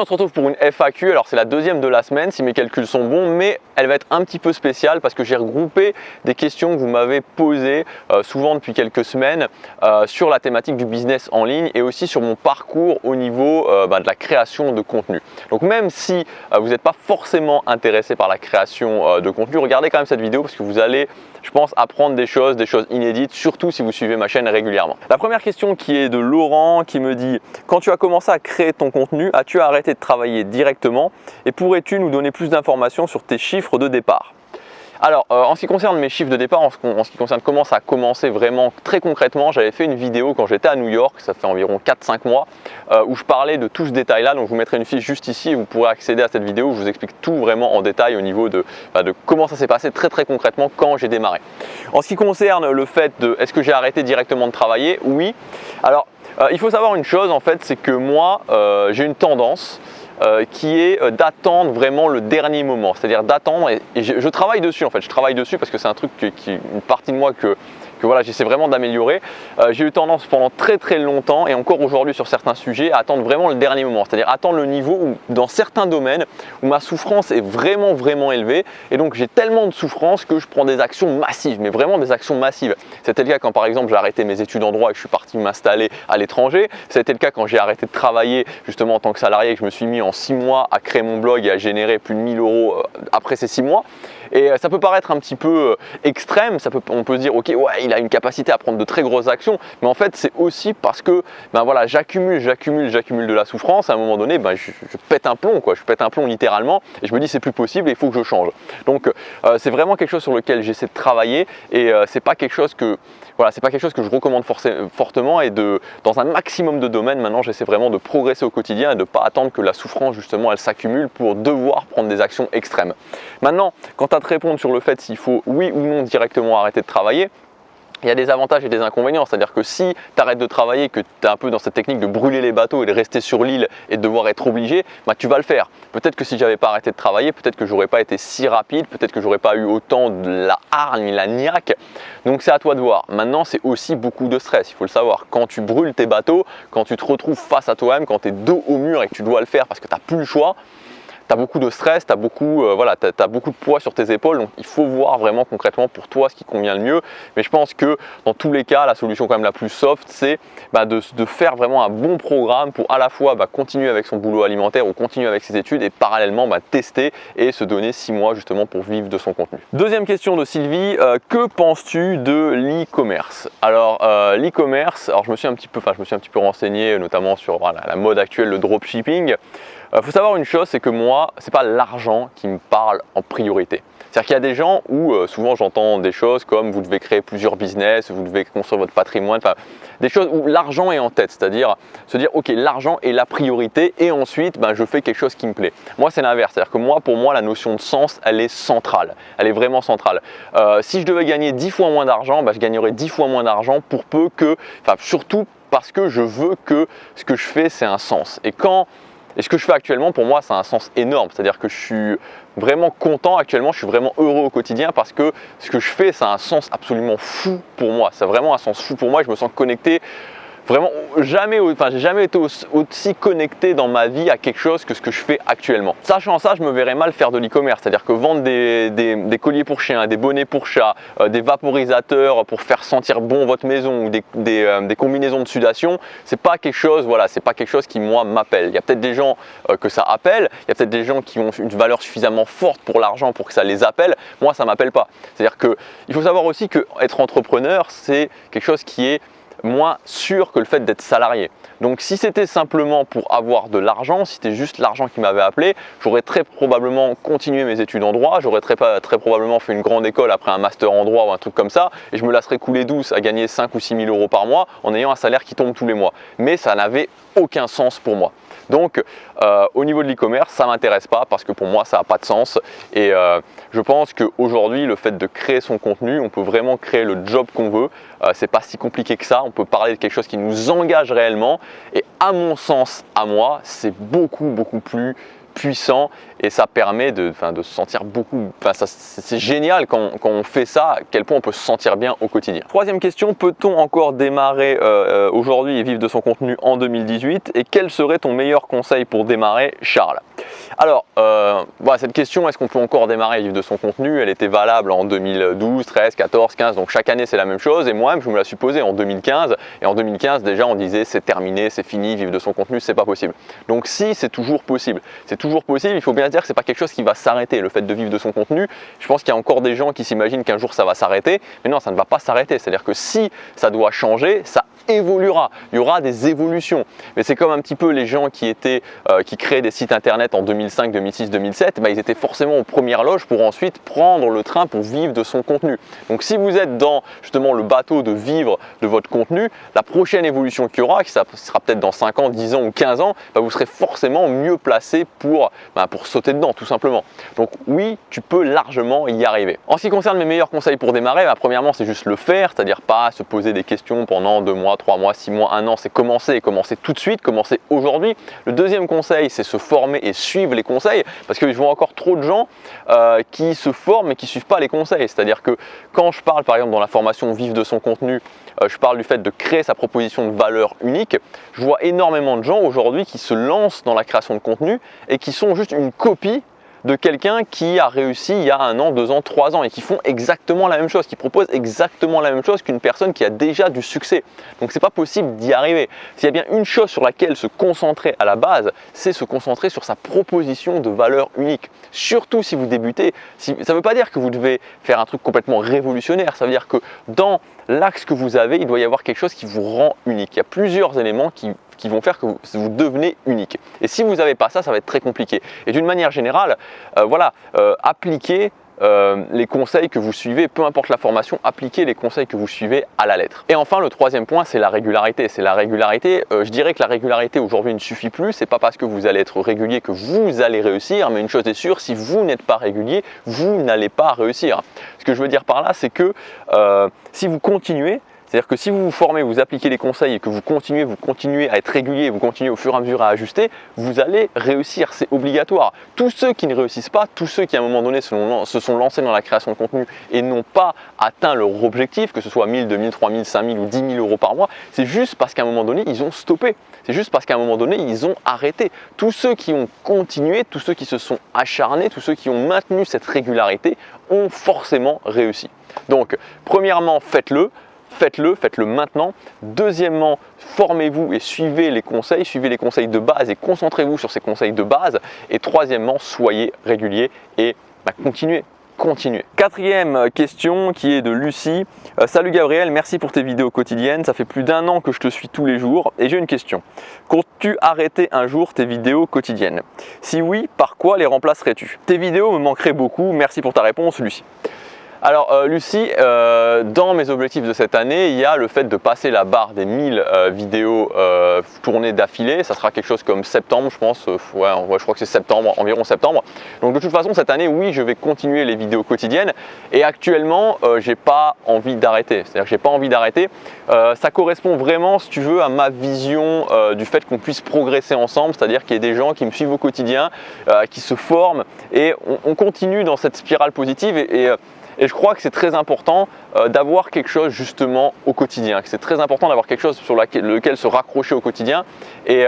Aujourd'hui on se retrouve pour une FAQ, alors c'est la deuxième de la semaine si mes calculs sont bons, mais elle va être un petit peu spéciale parce que j'ai regroupé des questions que vous m'avez posées souvent depuis quelques semaines sur la thématique du business en ligne et aussi sur mon parcours au niveau de la création de contenu. Donc même si vous n'êtes pas forcément intéressé par la création de contenu, regardez quand même cette vidéo parce que vous allez, je pense, apprendre des choses inédites, surtout si vous suivez ma chaîne régulièrement. La première question qui est de Laurent qui me dit: quand tu as commencé à créer ton contenu, as-tu arrêté de travailler directement et pourrais-tu nous donner plus d'informations sur tes chiffres de départ? Alors, en ce qui concerne mes chiffres de départ, en ce qui concerne comment ça a commencé vraiment très concrètement, j'avais fait une vidéo quand j'étais à New York, ça fait environ 4-5 mois, où je parlais de tout ce détail-là. Donc, je vous mettrai une fiche juste ici et vous pourrez accéder à cette vidéo où je vous explique tout vraiment en détail au niveau de comment ça s'est passé très concrètement quand j'ai démarré. En ce qui concerne le fait de est-ce que j'ai arrêté directement de travailler, oui. Alors, il faut savoir une chose en fait, c'est que moi, j'ai une tendance qui est d'attendre vraiment le dernier moment, c'est-à-dire d'attendre et je travaille dessus en fait, je travaille dessus parce que c'est un truc une partie de moi que voilà, j'essaie vraiment d'améliorer. J'ai eu tendance pendant très longtemps et encore aujourd'hui sur certains sujets à attendre vraiment le dernier moment, c'est-à-dire attendre le niveau où dans certains domaines où ma souffrance est vraiment élevée et donc j'ai tellement de souffrance que je prends des actions massives, mais vraiment des actions massives. C'était le cas quand par exemple j'ai arrêté mes études en droit et que je suis parti m'installer à l'étranger. C'était le cas quand j'ai arrêté de travailler justement en tant que salarié et que je me suis mis en 6 mois à créer mon blog et à générer plus de 1000 € après ces 6 mois. Et ça peut paraître un petit peu extrême, on peut se dire ok, ouais, il a une capacité à prendre de très grosses actions, mais en fait c'est aussi parce que voilà, j'accumule de la souffrance. À un moment donné, je pète un plomb, je pète un plomb littéralement et je me dis c'est plus possible et il faut que je change. Donc c'est vraiment quelque chose sur lequel j'essaie de travailler et c'est pas quelque chose que je recommande fortement et dans un maximum de domaines maintenant j'essaie vraiment de progresser au quotidien et de ne pas attendre que la souffrance justement elle s'accumule pour devoir prendre des actions extrêmes. Maintenant, quand tu as te répondre sur le fait s'il faut oui ou non directement arrêter de travailler, il y a des avantages et des inconvénients, c'est-à-dire que si tu arrêtes de travailler, que tu es un peu dans cette technique de brûler les bateaux et de rester sur l'île et de devoir être obligé, tu vas le faire. Peut-être que si j'avais pas arrêté de travailler, peut-être que j'aurais pas été si rapide, peut-être que j'aurais pas eu autant de la hargne, la niaque. Donc c'est à toi de voir. Maintenant, c'est aussi beaucoup de stress, il faut le savoir. Quand tu brûles tes bateaux, quand tu te retrouves face à toi-même, quand tu es dos au mur et que tu dois le faire parce que tu n'as plus le choix, tu as beaucoup de stress, tu as beaucoup de poids sur tes épaules, donc il faut voir vraiment concrètement pour toi ce qui convient le mieux. Mais je pense que dans tous les cas, la solution quand même la plus soft, c'est de faire vraiment un bon programme pour à la fois continuer avec son boulot alimentaire ou continuer avec ses études et parallèlement tester et se donner 6 mois justement pour vivre de son contenu. Deuxième question de Sylvie, que penses-tu de l'e-commerce? Alors l'e-commerce, je me suis un petit peu renseigné notamment sur la mode actuelle, le dropshipping. Faut savoir une chose, c'est que moi, c'est pas l'argent qui me parle en priorité. C'est-à-dire qu'il y a des gens où souvent j'entends des choses comme vous devez créer plusieurs business, vous devez construire votre patrimoine, des choses où l'argent est en tête, c'est-à-dire se dire ok, l'argent est la priorité et ensuite je fais quelque chose qui me plaît. Moi c'est l'inverse, c'est-à-dire que pour moi la notion de sens elle est centrale, elle est vraiment centrale. Si je devais gagner 10 fois moins d'argent, je gagnerais 10 fois moins d'argent pour peu que, surtout parce que je veux que ce que je fais c'est un sens. Et ce que je fais actuellement, pour moi, ça a un sens énorme. C'est-à-dire que je suis vraiment content actuellement, je suis vraiment heureux au quotidien parce que ce que je fais, ça a un sens absolument fou pour moi. Ça a vraiment un sens fou pour moi et je me sens connecté. Vraiment, j'ai jamais été aussi connecté dans ma vie à quelque chose que ce que je fais actuellement. Sachant ça, je me verrais mal faire de l'e-commerce, c'est-à-dire que vendre des colliers pour chiens, des bonnets pour chats, des vaporisateurs pour faire sentir bon votre maison ou des combinaisons de sudation, c'est pas quelque chose, c'est pas quelque chose qui moi m'appelle. Il y a peut-être des gens que ça appelle, il y a peut-être des gens qui ont une valeur suffisamment forte pour l'argent pour que ça les appelle. Moi, ça m'appelle pas. C'est-à-dire que il faut savoir aussi que être entrepreneur, c'est quelque chose qui est moins sûr que le fait d'être salarié. Donc si c'était simplement pour avoir de l'argent, si c'était juste l'argent qui m'avait appelé, j'aurais très probablement continué mes études en droit, j'aurais très probablement fait une grande école après un master en droit ou un truc comme ça et je me laisserais couler douce à gagner 5 ou 6 000 € par mois en ayant un salaire qui tombe tous les mois. Mais ça n'avait aucun sens pour moi. Donc au niveau de l'e-commerce, ça ne m'intéresse pas parce que pour moi ça n'a pas de sens et je pense qu'aujourd'hui le fait de créer son contenu, on peut vraiment créer le job qu'on veut, c'est pas si compliqué que ça, on peut parler de quelque chose qui nous engage réellement. Et à mon sens, à moi, c'est beaucoup plus puissant et ça permet de se sentir beaucoup, c'est génial quand on fait ça, à quel point on peut se sentir bien au quotidien. Troisième question, peut-on encore démarrer aujourd'hui et vivre de son contenu en 2018 et quel serait ton meilleur conseil pour démarrer, Charles? Alors, voilà, cette question, est-ce qu'on peut encore démarrer et vivre de son contenu, elle était valable en 2012, 13, 14, 15, donc chaque année c'est la même chose et moi-même je me la suis posée en 2015 et en 2015 déjà on disait c'est terminé, c'est fini, vivre de son contenu c'est pas possible. Donc si, c'est toujours possible, il faut bien dire que c'est pas quelque chose qui va s'arrêter, le fait de vivre de son contenu. Je pense qu'il y a encore des gens qui s'imaginent qu'un jour ça va s'arrêter, mais non, ça ne va pas s'arrêter, c'est-à-dire que si ça doit changer, ça évoluera, il y aura des évolutions. Mais c'est comme un petit peu les gens qui créaient des sites internet en 2005, 2006, 2007, ils étaient forcément aux premières loges pour ensuite prendre le train pour vivre de son contenu. Donc si vous êtes dans justement le bateau de vivre de votre contenu, la prochaine évolution qu'il y aura, qui sera peut-être dans 5 ans, 10 ans ou 15 ans, vous serez forcément mieux placé pour sauter dedans tout simplement. Donc oui, tu peux largement y arriver. En ce qui concerne mes meilleurs conseils pour démarrer, premièrement c'est juste le faire, c'est-à-dire pas se poser des questions pendant 2 mois, 3 mois, 6 mois, 1 an, c'est commencer et commencer tout de suite, commencer aujourd'hui. Le deuxième conseil, c'est se former et suivre les conseils, parce que je vois encore trop de gens qui se forment mais qui ne suivent pas les conseils. C'est-à-dire que quand je parle par exemple dans la formation Vivre de son contenu, je parle du fait de créer sa proposition de valeur unique, je vois énormément de gens aujourd'hui qui se lancent dans la création de contenu et qui sont juste une copie de quelqu'un qui a réussi il y a 1 an, 2 ans, 3 ans et qui font exactement la même chose, qui proposent exactement la même chose qu'une personne qui a déjà du succès. Donc c'est pas possible d'y arriver. S'il y a bien une chose sur laquelle se concentrer à la base, c'est se concentrer sur sa proposition de valeur unique. Surtout si vous débutez, ça ne veut pas dire que vous devez faire un truc complètement révolutionnaire, ça veut dire que dans l'axe que vous avez, il doit y avoir quelque chose qui vous rend unique. Il y a plusieurs éléments qui vont faire que vous devenez unique. Et si vous n'avez pas ça, ça va être très compliqué. Et d'une manière générale, appliquez les conseils que vous suivez, peu importe la formation, appliquez les conseils que vous suivez à la lettre. Et enfin, le troisième point, c'est la régularité. Je dirais que la régularité aujourd'hui ne suffit plus. C'est pas parce que vous allez être régulier que vous allez réussir, mais une chose est sûre, si vous n'êtes pas régulier, vous n'allez pas réussir. Ce que je veux dire par là, c'est que si vous continuez, c'est-à-dire que si vous vous formez, vous appliquez les conseils et que vous continuez à être régulier, vous continuez au fur et à mesure à ajuster, vous allez réussir, c'est obligatoire. Tous ceux qui ne réussissent pas, tous ceux qui à un moment donné se sont lancés dans la création de contenu et n'ont pas atteint leur objectif, que ce soit 1000, 2000, 3000, 5000 ou 10 000 euros par mois, c'est juste parce qu'à un moment donné, ils ont stoppé. C'est juste parce qu'à un moment donné, ils ont arrêté. Tous ceux qui ont continué, tous ceux qui se sont acharnés, tous ceux qui ont maintenu cette régularité ont forcément réussi. Donc, premièrement, faites-le maintenant. Deuxièmement, formez-vous et suivez les conseils de base et concentrez-vous sur ces conseils de base. Et troisièmement, soyez régulier et continuez. Quatrième question qui est de Lucie. Salut Gabriel, merci pour tes vidéos quotidiennes. Ça fait plus d'1 an que je te suis tous les jours et j'ai une question. Comptes-tu arrêter un jour tes vidéos quotidiennes? Si oui, par quoi les remplacerais-tu? Tes vidéos me manqueraient beaucoup. Merci pour ta réponse, Lucie. Alors Lucie, dans mes objectifs de cette année, il y a le fait de passer la barre des 1000 vidéos tournées d'affilée. Ça sera quelque chose comme septembre, je pense. Je crois que c'est septembre, environ septembre. Donc de toute façon, cette année, oui, je vais continuer les vidéos quotidiennes. Et actuellement, j'ai pas envie d'arrêter. C'est-à-dire que j'ai pas envie d'arrêter. Ça correspond vraiment, si tu veux, à ma vision du fait qu'on puisse progresser ensemble. C'est-à-dire qu'il y ait des gens qui me suivent au quotidien, qui se forment et on continue dans cette spirale positive et je crois que c'est très important d'avoir quelque chose justement au quotidien. C'est très important d'avoir quelque chose sur lequel se raccrocher au quotidien. Et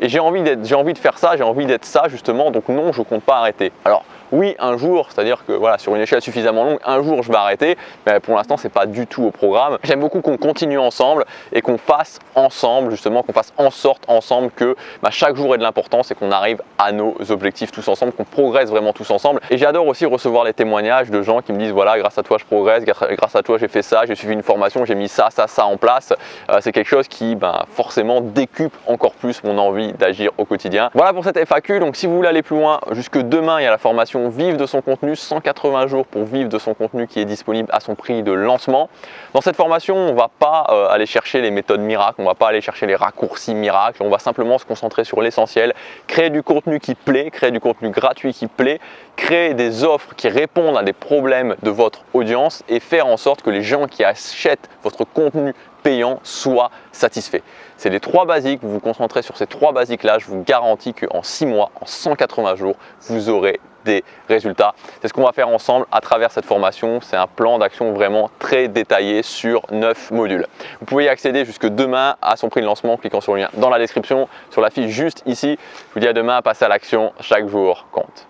j'ai envie de faire ça, j'ai envie d'être ça justement. Donc non, je ne compte pas arrêter. Alors oui, un jour, c'est-à-dire que voilà, sur une échelle suffisamment longue, un jour je vais arrêter. Mais pour l'instant, c'est pas du tout au programme. J'aime beaucoup qu'on continue ensemble et qu'on fasse ensemble justement, qu'on fasse en sorte ensemble que chaque jour ait de l'importance et qu'on arrive à nos objectifs tous ensemble, qu'on progresse vraiment tous ensemble. Et j'adore aussi recevoir les témoignages de gens qui me disent voilà, grâce à toi je progresse, grâce à toi j'ai fait ça, j'ai suivi une formation, j'ai mis ça en place. C'est quelque chose qui forcément décuple encore plus mon envie d'agir au quotidien. Voilà pour cette FAQ. Donc si vous voulez aller plus loin, jusque demain il y a la formation Vivre de son contenu, 180 jours pour vivre de son contenu qui est disponible à son prix de lancement. Dans cette formation, on ne va pas aller chercher les méthodes miracles, on ne va pas aller chercher les raccourcis miracles, on va simplement se concentrer sur l'essentiel, créer du contenu qui plaît, créer du contenu gratuit qui plaît, créer des offres qui répondent à des problèmes de votre audience et faire en sorte que les gens qui achètent votre contenu payant soit satisfait. C'est les 3 basiques, vous vous concentrez sur ces 3 basiques-là, je vous garantis qu'en 6 mois, en 180 jours, vous aurez des résultats. C'est ce qu'on va faire ensemble à travers cette formation. C'est un plan d'action vraiment très détaillé sur 9 modules. Vous pouvez y accéder jusque demain à son prix de lancement en cliquant sur le lien dans la description, sur la fiche juste ici. Je vous dis à demain, passez à l'action, chaque jour compte.